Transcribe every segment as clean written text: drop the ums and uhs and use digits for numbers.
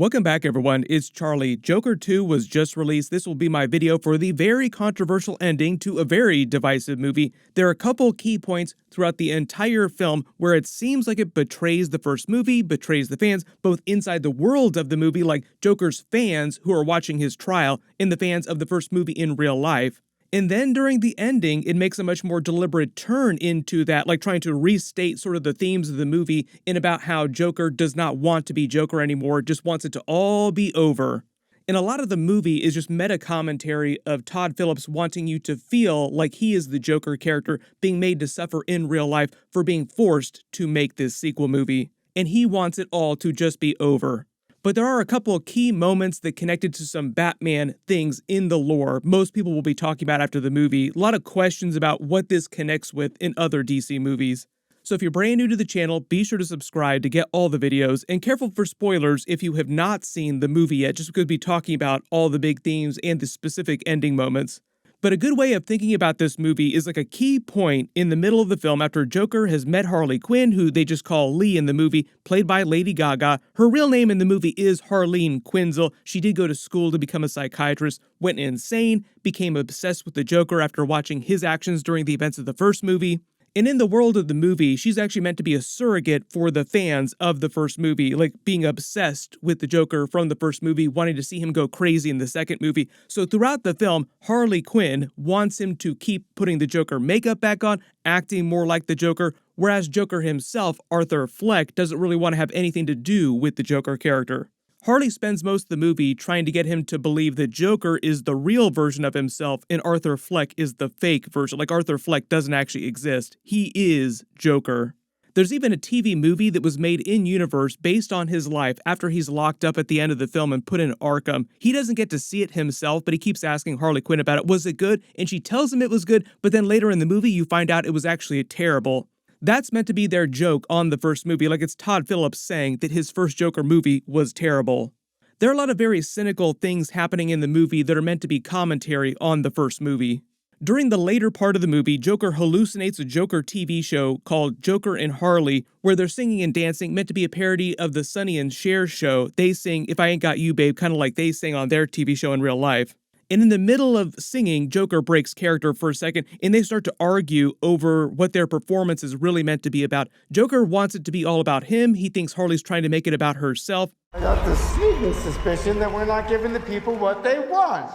Welcome back, everyone. It's Charlie. Joker 2 was just released. This will be my video for the very controversial ending to a very divisive movie. There are a couple key points throughout the entire film where it seems like it betrays the first movie, betrays the fans, both inside the world of the movie, like Joker's fans who are watching his trial, and the fans of the first movie in real life. And then during the ending, it makes a much more deliberate turn into that, like trying to restate sort of the themes of the movie and about how Joker does not want to be Joker anymore, just wants it to all be over. And a lot of the movie is just meta commentary of Todd Phillips wanting you to feel like he is the Joker character being made to suffer in real life for being forced to make this sequel movie. And he wants it all to just be over. But there are a couple of key moments that connected to some Batman things in the lore most people will be talking about after the movie. A lot of questions about what this connects with in other DC movies. So if you're brand new to the channel, be sure to subscribe to get all the videos, and careful for spoilers if you have not seen the movie yet, just because we'll be talking about all the big themes and the specific ending moments. But a good way of thinking about this movie is like a key point in the middle of the film after Joker has met Harley Quinn, who they just call Lee in the movie, played by Lady Gaga. Her real name in the movie is Harleen Quinzel. She did go to school to become a psychiatrist, went insane, became obsessed with the Joker after watching his actions during the events of the first movie. And in the world of the movie, she's actually meant to be a surrogate for the fans of the first movie, like being obsessed with the Joker from the first movie, wanting to see him go crazy in the second movie. So throughout the film, Harley Quinn wants him to keep putting the Joker makeup back on, acting more like the Joker, whereas Joker himself, Arthur Fleck, doesn't really want to have anything to do with the Joker character. Harley spends most of the movie trying to get him to believe that Joker is the real version of himself and Arthur Fleck is the fake version. Like Arthur Fleck doesn't actually exist. He is Joker. There's even a TV movie that was made in-universe based on his life after he's locked up at the end of the film and put in Arkham. He doesn't get to see it himself, but he keeps asking Harley Quinn about it. Was it good? And she tells him it was good, but then later in the movie you find out it was actually terrible. That's meant to be their joke on the first movie, like it's Todd Phillips saying that his first Joker movie was terrible. There are a lot of very cynical things happening in the movie that are meant to be commentary on the first movie. During the later part of the movie, Joker hallucinates a Joker TV show called Joker and Harley, where they're singing and dancing, meant to be a parody of the Sonny and Cher show. They sing If I Ain't Got You, Babe, kind of like they sing on their TV show in real life. And in the middle of singing, Joker breaks character for a second, and they start to argue over what their performance is really meant to be about. Joker wants it to be all about him. He thinks Harley's trying to make it about herself. I got the sneaking suspicion that we're not giving the people what they want.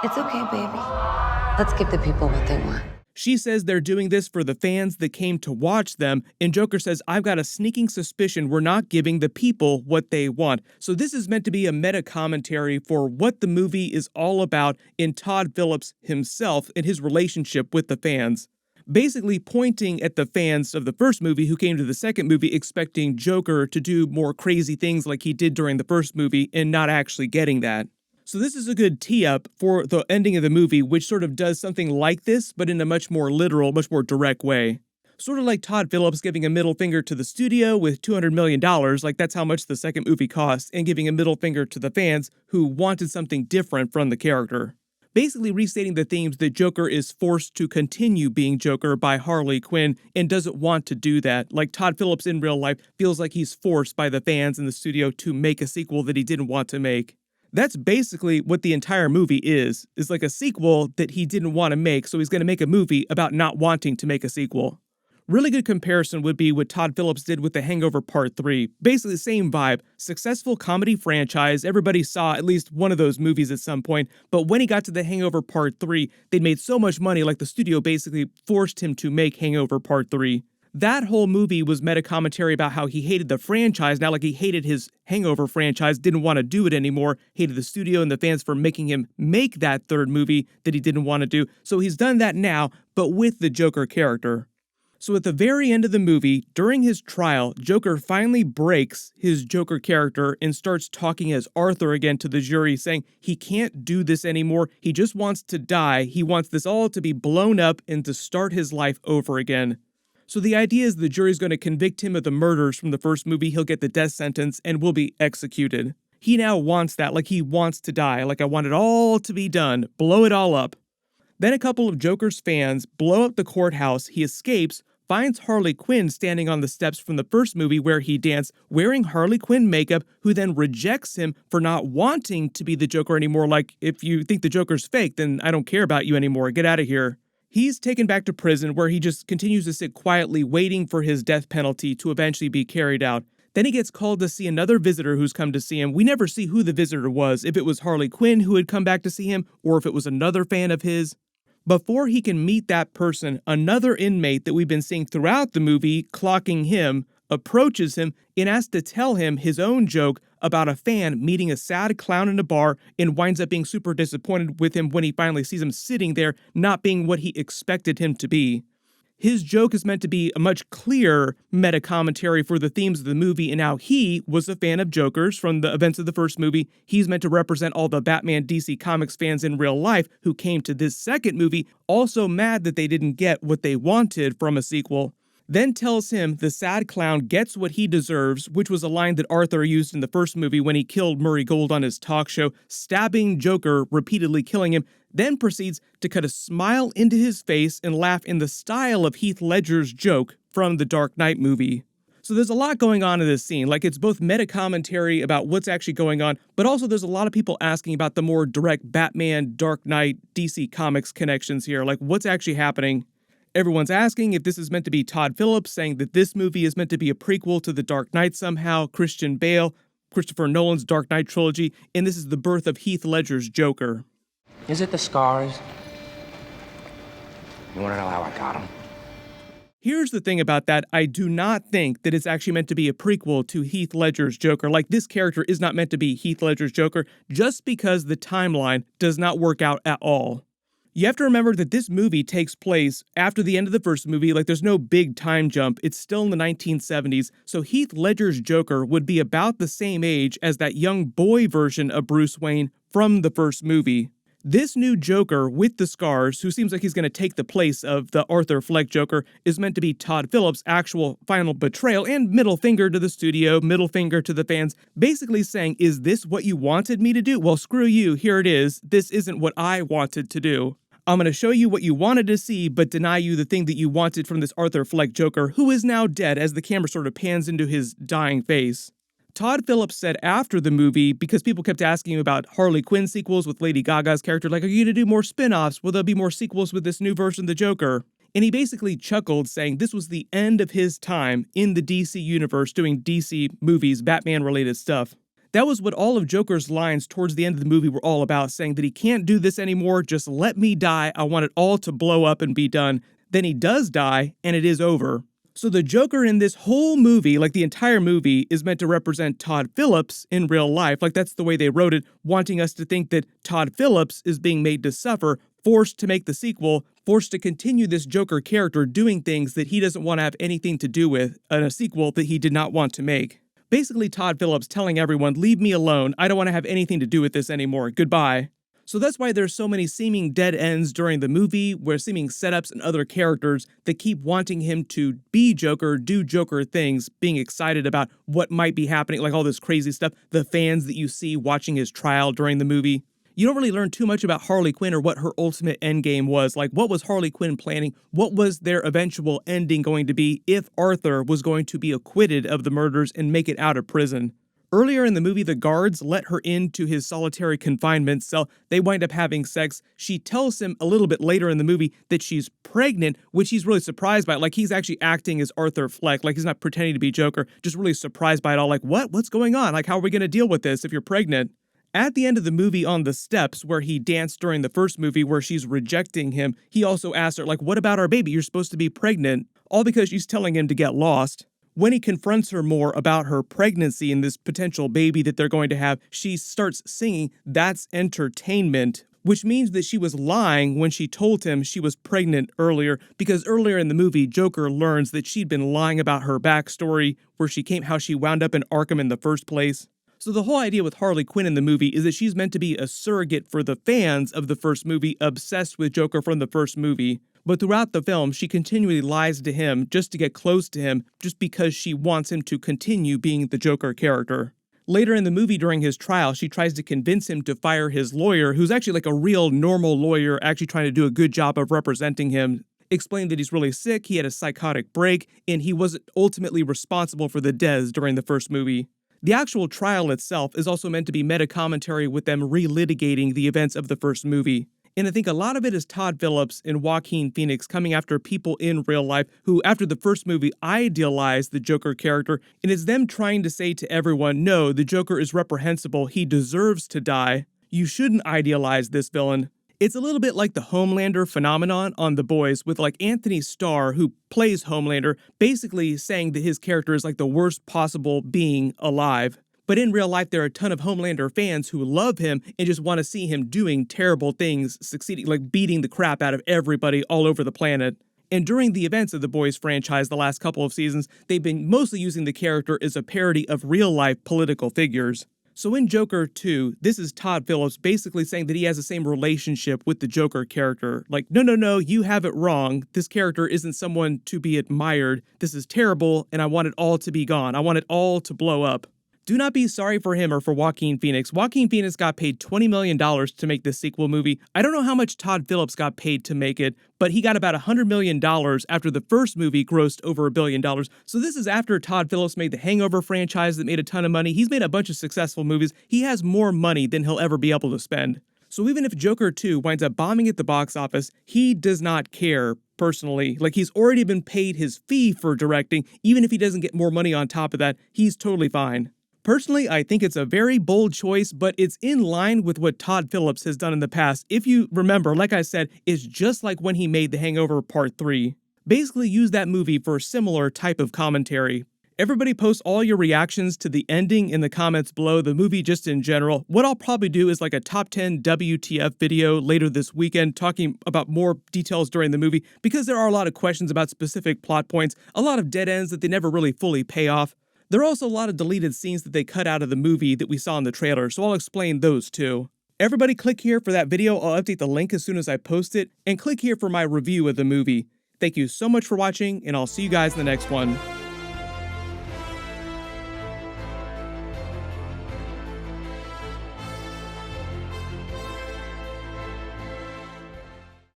It's okay, baby. Let's give the people what they want. She says they're doing this for the fans that came to watch them, and Joker says, I've got a sneaking suspicion we're not giving the people what they want. So this is meant to be a meta commentary for what the movie is all about in Todd Phillips himself and his relationship with the fans. Basically pointing at the fans of the first movie who came to the second movie expecting Joker to do more crazy things like he did during the first movie and not actually getting that. So this is a good tee-up for the ending of the movie, which sort of does something like this, but in a much more literal, much more direct way. Sort of like Todd Phillips giving a middle finger to the studio with $200 million, like that's how much the second movie cost, and giving a middle finger to the fans who wanted something different from the character. Basically restating the themes that Joker is forced to continue being Joker by Harley Quinn and doesn't want to do that. Like Todd Phillips in real life feels like he's forced by the fans in the studio to make a sequel that he didn't want to make. That's basically what the entire movie is like a sequel that he didn't want to make, so he's going to make a movie about not wanting to make a sequel. Really good comparison would be what Todd Phillips did with The Hangover Part 3. Basically the same vibe, successful comedy franchise, everybody saw at least one of those movies at some point, but when he got to The Hangover Part 3, they'd made so much money like the studio basically forced him to make Hangover Part 3. That whole movie was meta commentary about how he hated the franchise, now like he hated his Hangover franchise, didn't want to do it anymore, hated the studio and the fans for making him make that third movie that he didn't want to do. So he's done that now, but with the Joker character. So at the very end of the movie, during his trial, Joker finally breaks his Joker character and starts talking as Arthur again to the jury, saying he can't do this anymore, he just wants to die, he wants this all to be blown up and to start his life over again. So the idea is the jury's going to convict him of the murders from the first movie, he'll get the death sentence, and will be executed. He now wants that, like he wants to die, like I want it all to be done, blow it all up. Then a couple of Joker's fans blow up the courthouse, he escapes, finds Harley Quinn standing on the steps from the first movie where he danced, wearing Harley Quinn makeup, who then rejects him for not wanting to be the Joker anymore. Like, if you think the Joker's fake, then I don't care about you anymore. Get out of here. He's taken back to prison where he just continues to sit quietly waiting for his death penalty to eventually be carried out. Then he gets called to see another visitor who's come to see him. We never see who the visitor was, if it was Harley Quinn who had come back to see him, or if it was another fan of his. Before he can meet that person, another inmate that we've been seeing throughout the movie, clocking him, approaches him and asks to tell him his own joke about a fan meeting a sad clown in a bar and winds up being super disappointed with him when he finally sees him sitting there, not being what he expected him to be. His joke is meant to be a much clearer meta-commentary for the themes of the movie and how he was a fan of Jokers from the events of the first movie. He's meant to represent all the Batman DC Comics fans in real life who came to this second movie also mad that they didn't get what they wanted from a sequel. Then tells him the sad clown gets what he deserves, which was a line that Arthur used in the first movie when he killed Murray Gold on his talk show, stabbing Joker, repeatedly killing him, then proceeds to cut a smile into his face and laugh in the style of Heath Ledger's joke from the Dark Knight movie. So there's a lot going on in this scene. Like, it's both meta-commentary about what's actually going on, but also there's a lot of people asking about the more direct Batman, Dark Knight, DC Comics connections here. Like, what's actually happening? Everyone's asking if this is meant to be Todd Phillips, saying that this movie is meant to be a prequel to The Dark Knight somehow, Christian Bale, Christopher Nolan's Dark Knight trilogy, and this is the birth of Heath Ledger's Joker. Is it the scars? You want to know how I got them? Here's the thing about that. I do not think that it's actually meant to be a prequel to Heath Ledger's Joker. Like, this character is not meant to be Heath Ledger's Joker just because the timeline does not work out at all. You have to remember that this movie takes place after the end of the first movie. Like, there's no big time jump. It's still in the 1970s. So Heath Ledger's Joker would be about the same age as that young boy version of Bruce Wayne from the first movie. This new Joker with the scars, who seems like he's going to take the place of the Arthur Fleck Joker, is meant to be Todd Phillips' actual final betrayal and middle finger to the studio, middle finger to the fans, basically saying, is this what you wanted me to do? Well, screw you, here it is. This isn't what I wanted to do. I'm going to show you what you wanted to see, but deny you the thing that you wanted from this Arthur Fleck Joker, who is now dead as the camera sort of pans into his dying face. Todd Phillips said after the movie, because people kept asking him about Harley Quinn sequels with Lady Gaga's character, like, are you going to do more spin-offs? Will there be more sequels with this new version of the Joker? And he basically chuckled, saying this was the end of his time in the DC universe doing DC movies, Batman-related stuff. That was what all of Joker's lines towards the end of the movie were all about, saying that he can't do this anymore, just let me die, I want it all to blow up and be done. Then he does die, and it is over. So the Joker in this whole movie, like the entire movie, is meant to represent Todd Phillips in real life. Like, that's the way they wrote it, wanting us to think that Todd Phillips is being made to suffer, forced to make the sequel, forced to continue this Joker character doing things that he doesn't want to have anything to do with in a sequel that he did not want to make. Basically, Todd Phillips telling everyone, leave me alone, I don't want to have anything to do with this anymore, goodbye. So that's why there's so many seeming dead ends during the movie, where seeming setups and other characters that keep wanting him to be Joker, do Joker things, being excited about what might be happening, like all this crazy stuff, the fans that you see watching his trial during the movie. You don't really learn too much about Harley Quinn or what her ultimate endgame was. Like, what was Harley Quinn planning? What was their eventual ending going to be if Arthur was going to be acquitted of the murders and make it out of prison? Earlier in the movie, the guards let her into his solitary confinement cell. They wind up having sex. She tells him a little bit later in the movie that she's pregnant, which he's really surprised by. Like, he's actually acting as Arthur Fleck. Like, he's not pretending to be Joker, just really surprised by it all. Like, what? What's going on? Like, how are we going to deal with this if you're pregnant? At the end of the movie on the steps where he danced during the first movie where she's rejecting him, he also asked her, like, what about our baby? You're supposed to be pregnant. All because she's telling him to get lost. When he confronts her more about her pregnancy and this potential baby that they're going to have, she starts singing, "That's entertainment," which means that she was lying when she told him she was pregnant earlier, because earlier in the movie, Joker learns that she'd been lying about her backstory, where she came, how she wound up in Arkham in the first place. So the whole idea with Harley Quinn in the movie is that she's meant to be a surrogate for the fans of the first movie, obsessed with Joker from the first movie. But throughout the film, she continually lies to him just to get close to him, just because she wants him to continue being the Joker character. Later in the movie, during his trial, she tries to convince him to fire his lawyer, who's actually like a real normal lawyer, actually trying to do a good job of representing him. explained that he's really sick, he had a psychotic break, and he wasn't ultimately responsible for the deaths during the first movie. The actual trial itself is also meant to be meta-commentary with them relitigating the events of the first movie. And I think a lot of it is Todd Phillips and Joaquin Phoenix coming after people in real life who, after the first movie, idealized the Joker character, and it's them trying to say to everyone, no, the Joker is reprehensible, he deserves to die. You shouldn't idealize this villain. It's a little bit like the Homelander phenomenon on The Boys, with like Anthony Starr, who plays Homelander, basically saying that his character is like the worst possible being alive. But in real life, there are a ton of Homelander fans who love him and just want to see him doing terrible things, succeeding, like beating the crap out of everybody all over the planet. And during the events of the Boys franchise the last couple of seasons, they've been mostly using the character as a parody of real-life political figures. So in Joker 2, this is Todd Phillips basically saying that he has the same relationship with the Joker character. Like, no, you have it wrong. This character isn't someone to be admired. This is terrible, and I want it all to be gone. I want it all to blow up. Do not be sorry for him or for Joaquin Phoenix. Joaquin Phoenix got paid $20 million to make this sequel movie. I don't know how much Todd Phillips got paid to make it, but he got about $100 million after the first movie grossed over $1 billion. So this is after Todd Phillips made the Hangover franchise that made a ton of money. He's made a bunch of successful movies. He has more money than he'll ever be able to spend. So even if Joker 2 winds up bombing at the box office, he does not care personally. Like, he's already been paid his fee for directing. Even if he doesn't get more money on top of that, he's totally fine. Personally, I think it's a very bold choice, but it's in line with what Todd Phillips has done in the past. If you remember, like I said, it's just like when he made The Hangover Part 3. Basically use that movie for a similar type of commentary. Everybody post all your reactions to the ending in the comments below, the movie just in general. What I'll probably do is like a top 10 WTF video later this weekend, talking about more details during the movie, because there are a lot of questions about specific plot points, a lot of dead ends that they never really fully pay off. There are also a lot of deleted scenes that they cut out of the movie that we saw in the trailer, so I'll explain those too. Everybody click here for that video. I'll update the link as soon as I post it, and click here for my review of the movie. Thank you so much for watching, and I'll see you guys in the next one.